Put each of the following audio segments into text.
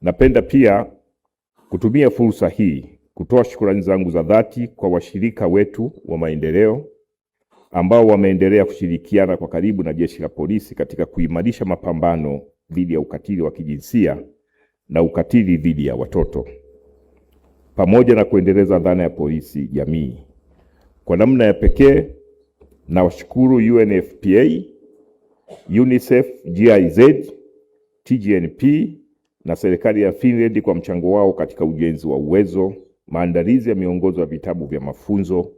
Napenda pia kutumia fursa hii kutoa shukrani zangu za dhati kwa washirika wetu wa maendeleo ambao wameendelea kushirikiana kwa karibu na Jeshi la Polisi katika kuimarisha mapambano dhidi ya ukatili wa kijinsia na ukatili dhidi ya watoto, pamoja na kuendeleza dhana ya polisi jamii. Kwa namna ya pekee na washukuru UNFPA, UNICEF, GIZ, TGNP na serikali ya Finland kwa mchango wao katika ujenzi wa uwezo, maandalizi ya miongozo ya vitabu vya mafunzo,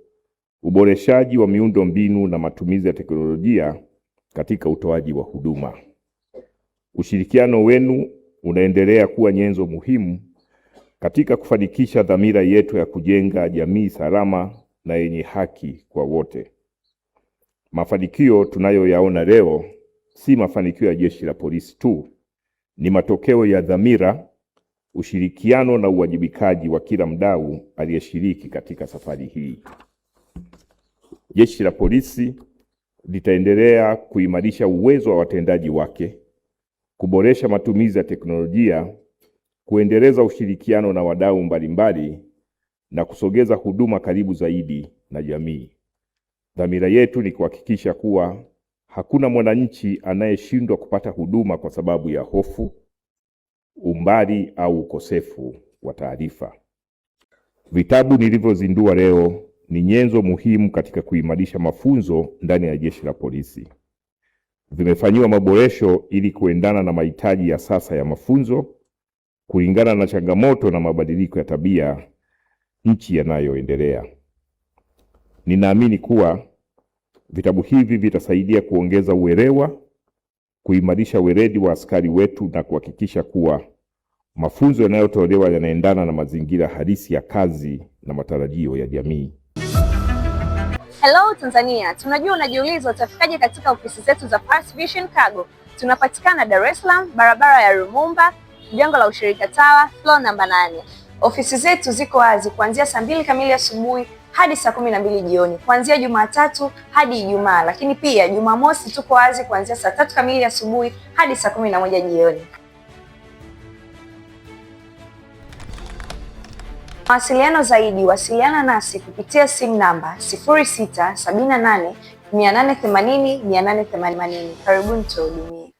uboreshaji wa miundo mbinu na matumizi ya teknolojia katika utoaji wa huduma. Ushirikiano wenu unaendelea kuwa nyenzo muhimu katika kufanikisha dhamira yetu ya kujenga jamii salama na yenye haki kwa wote. Mafanikio tunayoyaona leo si mafanikio ya Jeshi la Polisi tu, ni matokeo ya dhamira, ushirikiano na uwajibikaji wa kila mdau aliyeshiriki katika safari hii. Jeshi la Polisi litaendelea kuimarisha uwezo wa watendaji wake, kuboresha matumizi ya teknolojia, kuendeleza ushirikiano na wadau mbalimbali na kusogeza huduma karibu zaidi na jamii. Dhamira yetu ni kuhakikisha kuwa hakuna mwananchi anayeshindwa kupata huduma kwa sababu ya hofu, umbali au ukosefu wa taarifa. Vitabu nilivyozindua leo ni nyenzo muhimu katika kuimarisha mafunzo ndani ya Jeshi la Polisi. Vimefanyiwa maboresho ili kuendana na mahitaji ya sasa ya mafunzo, kulingana na changamoto na mabadiliko ya tabia nchi yanayoendelea. Ninaamini kuwa vitabu hivi vitasaidia kuongeza uelewa, kuimarisha weledi wa askari wetu na kuhakikisha kuwa mafunzo yanayotolewa yanaendana na mazingira halisi ya kazi na matarajio ya jamii. Hello Tanzania, tunajua unajiuliza utafikaje katika ofisi zetu za First Vision Cargo. Tunapatikana Dar es Salaam, barabara ya Lumumba, jengo la ushirika Tower, floor namba 8. Ofisi zetu ziko wazi kuanzia saa 2 kamili asubuhi hadi saa 12 jioni, kuanzia Jumatatu hadi Ijumaa, lakini pia Jumamosi tuko wazi kuanzia saa 3 kamili asubuhi hadi saa 11 jioni. Mawasiliano zaidi, wasiliana nasi kupitia simu namba 0678 880 880. Karibuni tuhudumie.